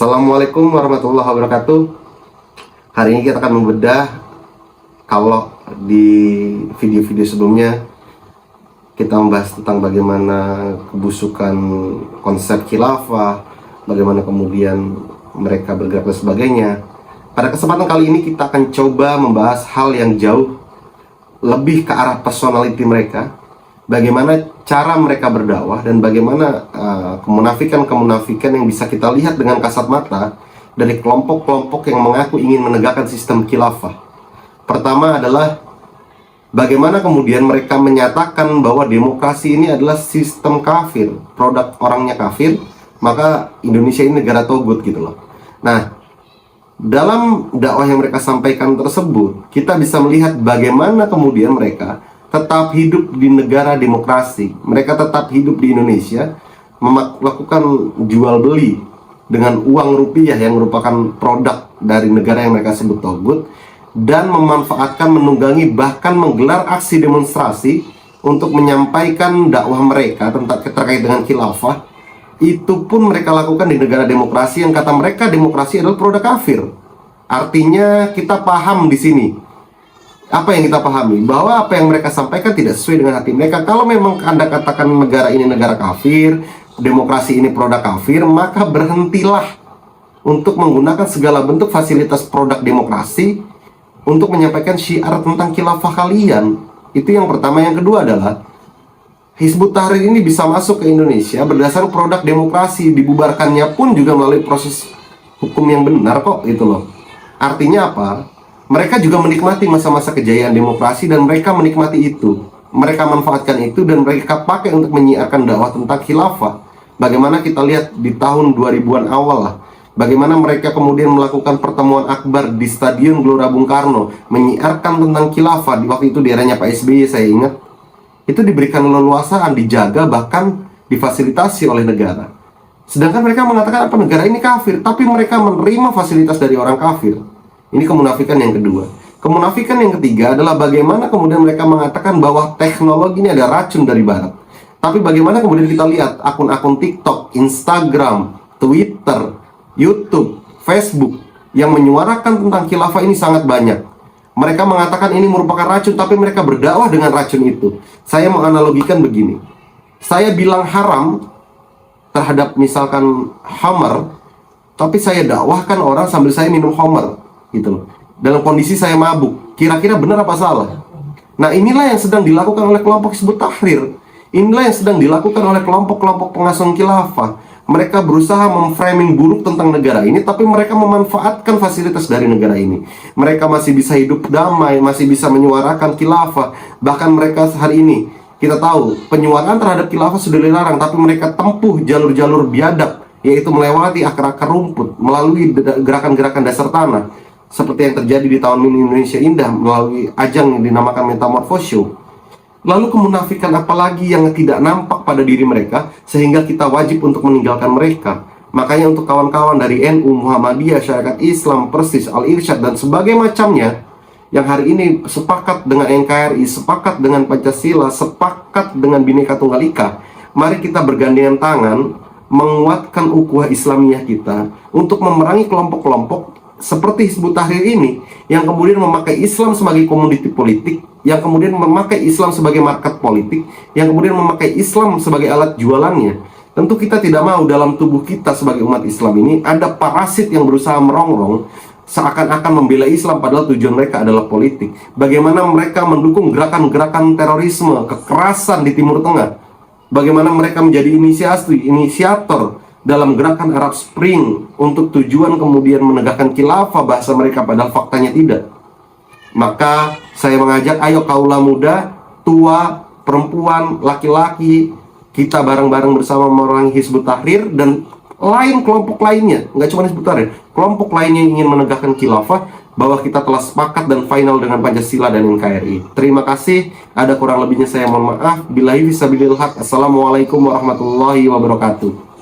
Assalamualaikum warahmatullahi wabarakatuh. Hari ini kita akan membedah. Kalau di video-video sebelumnya kita membahas tentang bagaimana kebusukan konsep khilafah, bagaimana kemudian mereka bergerak dan sebagainya. Pada kesempatan kali ini kita akan coba membahas hal yang jauh lebih ke arah personality mereka, bagaimana cara mereka berdakwah, dan bagaimana kemunafikan-kemunafikan yang bisa kita lihat dengan kasat mata dari kelompok-kelompok yang mengaku ingin menegakkan sistem khilafah. Pertama adalah bagaimana kemudian mereka menyatakan bahwa demokrasi ini adalah sistem kafir, produk orangnya kafir, maka Indonesia ini negara togut gitu loh. Nah, dalam dakwah yang mereka sampaikan tersebut, kita bisa melihat bagaimana kemudian mereka tetap hidup di negara demokrasi. Mereka tetap hidup di Indonesia, melakukan jual beli dengan uang rupiah yang merupakan produk dari negara yang mereka sebut togut, dan memanfaatkan, menunggangi, bahkan menggelar aksi demonstrasi untuk menyampaikan dakwah mereka tentang terkait dengan khilafah. Itu pun mereka lakukan di negara demokrasi yang kata mereka demokrasi adalah produk kafir. Artinya kita paham di sini. Apa yang kita pahami? Bahwa apa yang mereka sampaikan tidak sesuai dengan hati mereka. Kalau memang Anda katakan negara ini negara kafir, demokrasi ini produk kafir, maka berhentilah untuk menggunakan segala bentuk fasilitas produk demokrasi untuk menyampaikan syiar tentang khilafah kalian. Itu yang pertama. Yang kedua adalah Hizbut Tahrir ini bisa masuk ke Indonesia berdasarkan produk demokrasi. Dibubarkannya pun juga melalui proses hukum yang benar kok, gitu loh. Artinya apa? Mereka juga menikmati masa-masa kejayaan demokrasi, dan mereka menikmati itu. Mereka manfaatkan itu dan mereka pakai untuk menyiarkan dakwah tentang khilafah. Bagaimana kita lihat di tahun 2000-an awal lah, bagaimana mereka kemudian melakukan pertemuan akbar di Stadion Gelora Bung Karno, menyiarkan tentang khilafah. Di waktu itu di eranya Pak SBY, saya ingat. Itu diberikan leluasaan, dijaga, bahkan difasilitasi oleh negara. Sedangkan mereka mengatakan apa, negara ini kafir, tapi mereka menerima fasilitas dari orang kafir. Ini kemunafikan yang kedua. Kemunafikan yang ketiga adalah bagaimana kemudian mereka mengatakan bahwa teknologi ini ada racun dari barat. Tapi bagaimana kemudian kita lihat akun-akun TikTok, Instagram, Twitter, YouTube, Facebook yang menyuarakan tentang khilafah ini sangat banyak. Mereka mengatakan ini merupakan racun, tapi mereka berdakwah dengan racun itu. Saya menganalogikan begini. Saya bilang haram terhadap misalkan Homer, tapi saya dakwahkan orang sambil saya minum Homer, gitu loh. Dalam kondisi saya mabuk. Kira-kira benar apa salah? Nah, inilah yang sedang dilakukan oleh kelompok Hizbut Tahrir. Inilah yang sedang dilakukan oleh kelompok-kelompok pengasung khilafah. Mereka berusaha memframing buruk tentang negara ini, tapi mereka memanfaatkan fasilitas dari negara ini. Mereka masih bisa hidup damai, masih bisa menyuarakan khilafah. Bahkan mereka hari ini, kita tahu, penyuaraan terhadap khilafah sudah dilarang, tapi mereka tempuh jalur-jalur biadab, yaitu melewati akar-akar rumput, melalui gerakan-gerakan dasar tanah, seperti yang terjadi di Tahun Mini Indonesia Indah, melalui ajang yang dinamakan Metamorphose Show. Lalu kemunafikan apalagi yang tidak nampak pada diri mereka, sehingga kita wajib untuk meninggalkan mereka. Makanya untuk kawan-kawan dari NU, Muhammadiyah, Syarikat Islam, Persis, Al-Irsyad, dan sebagainya macamnya, yang hari ini sepakat dengan NKRI, sepakat dengan Pancasila, sepakat dengan Bhinneka Tunggal Ika, mari kita bergandengan tangan menguatkan ukhuwah Islamiyah kita untuk memerangi kelompok-kelompok seperti Hizbut Tahrir ini, yang kemudian memakai Islam sebagai komoditi politik, yang kemudian memakai Islam sebagai market politik, yang kemudian memakai Islam sebagai alat jualannya. Tentu kita tidak mau dalam tubuh kita sebagai umat Islam ini ada parasit yang berusaha merongrong, seakan-akan membela Islam padahal tujuan mereka adalah politik. Bagaimana mereka mendukung gerakan-gerakan terorisme, kekerasan di Timur Tengah. Bagaimana mereka menjadi inisiator dalam gerakan Arab Spring untuk tujuan kemudian menegakkan khilafah bahasa mereka, padahal faktanya tidak. Maka saya mengajak, ayo kaula muda, tua, perempuan, laki-laki, kita bareng-bareng bersama memerangi Hizbut Tahrir dan lain kelompok lainnya, nggak cuma Hizbut Tahrir, kelompok lainnya yang ingin menegakkan khilafah, bahwa kita telah sepakat dan final dengan Pancasila dan NKRI. Terima kasih. Ada kurang lebihnya saya mohon maaf. Billahi fisabilillah haq. Assalamualaikum warahmatullahi wabarakatuh.